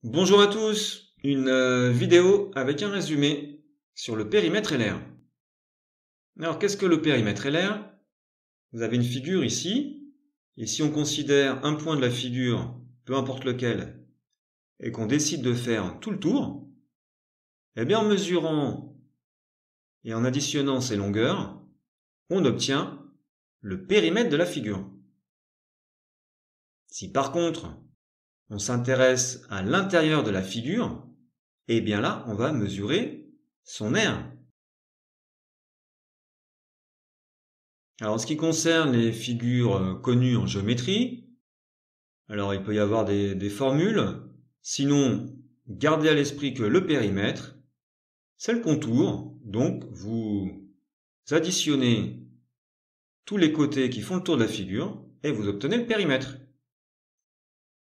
Bonjour à tous, une vidéo avec un résumé sur le périmètre et l'aire. Alors qu'est-ce que le périmètre et l'aire? Vous avez une figure ici, et si on considère un point de la figure, peu importe lequel, et qu'on décide de faire tout le tour, eh bien en mesurant et en additionnant ces longueurs, on obtient le périmètre de la figure. Si par contre, on s'intéresse à l'intérieur de la figure, eh bien là, on va mesurer son aire. Alors, en ce qui concerne les figures connues en géométrie, alors il peut y avoir des formules. Sinon, gardez à l'esprit que le périmètre, c'est le contour. Donc, vous additionnez tous les côtés qui font le tour de la figure et vous obtenez le périmètre.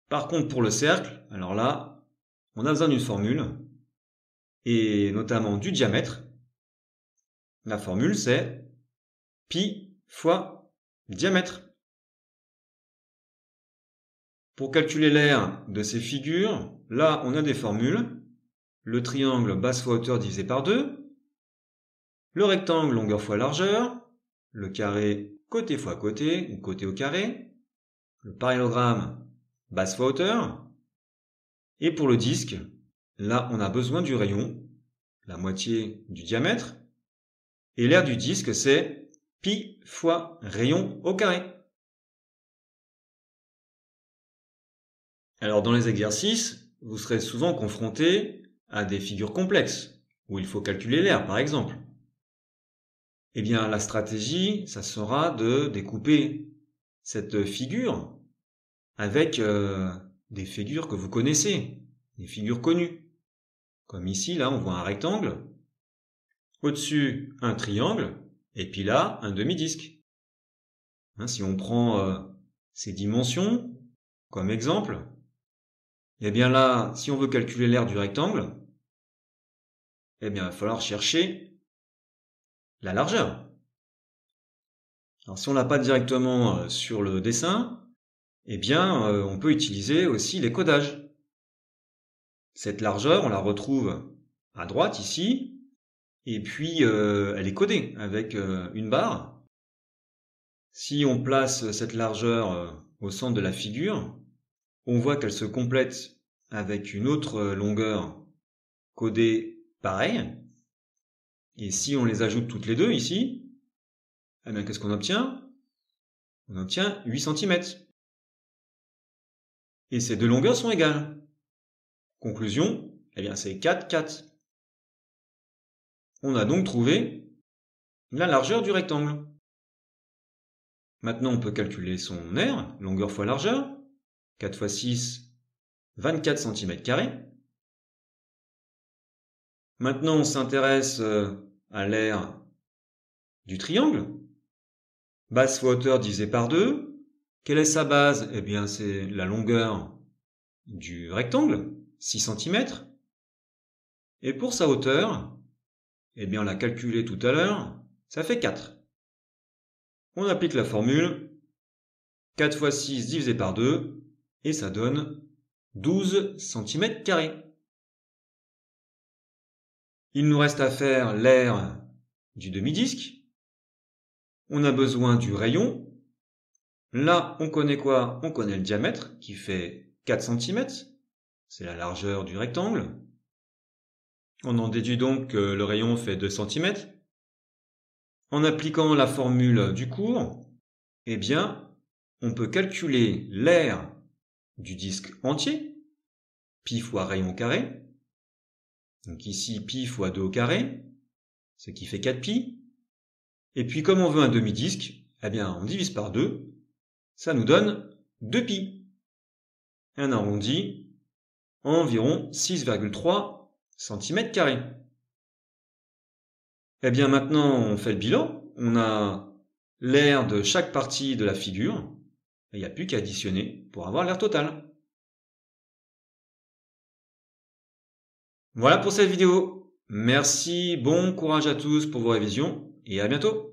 Par contre, pour le cercle, alors là, on a besoin d'une formule et notamment du diamètre. La formule, c'est pi fois diamètre. Pour calculer l'aire de ces figures, là, on a des formules. Le triangle base fois hauteur divisé par 2, le rectangle longueur fois largeur, le carré côté fois côté, ou côté au carré, le parallélogramme base fois hauteur, et pour le disque, là, on a besoin du rayon, la moitié du diamètre, et l'aire du disque, c'est pi fois rayon au carré. Alors dans les exercices, vous serez souvent confronté à des figures complexes, où il faut calculer l'aire par exemple. Eh bien la stratégie, ça sera de découper cette figure avec des figures que vous connaissez, des figures connues. Comme ici, là, on voit un rectangle, au-dessus un triangle, et puis là, un demi-disque. Si on prend ces dimensions comme exemple, eh bien là, si on veut calculer l'aire du rectangle, eh bien, il va falloir chercher la largeur. Alors, si on l'a pas directement sur le dessin, eh bien, on peut utiliser aussi les codages. Cette largeur, on la retrouve à droite ici, et puis elle est codée avec une barre. Si on place cette largeur au centre de la figure, on voit qu'elle se complète avec une autre longueur codée pareil. Et si on les ajoute toutes les deux ici, eh bien qu'est-ce qu'on obtient? On obtient 8 cm. Et ces deux longueurs sont égales. Conclusion, eh bien c'est 4, 4. On a donc trouvé la largeur du rectangle. Maintenant, on peut calculer son aire, longueur fois largeur. 4 fois 6, 24 cm². Maintenant, on s'intéresse à l'aire du triangle. Base fois hauteur divisé par 2. Quelle est sa base? Eh bien, c'est la longueur du rectangle, 6 cm. Et pour sa hauteur, eh bien, on l'a calculé tout à l'heure, ça fait 4. On applique la formule, 4 fois 6 divisé par 2, et ça donne 12 cm². Il nous reste à faire l'aire du demi-disque. On a besoin du rayon. Là, on connaît quoi? On connaît le diamètre, qui fait 4 cm. C'est la largeur du rectangle. On en déduit donc que le rayon fait 2 cm. En appliquant la formule du cours, eh bien, on peut calculer l'aire du disque entier, pi fois rayon au carré. Donc ici, pi fois 2 au carré, ce qui fait 4pi. Et puis, comme on veut un demi-disque, eh bien, on divise par 2. Ça nous donne 2pi. Un arrondi, environ 6,3 cm². Eh bien, maintenant, on fait le bilan. On a l'aire de chaque partie de la figure. Il n'y a plus qu'à additionner pour avoir l'aire totale. Voilà pour cette vidéo. Merci, bon courage à tous pour vos révisions et à bientôt.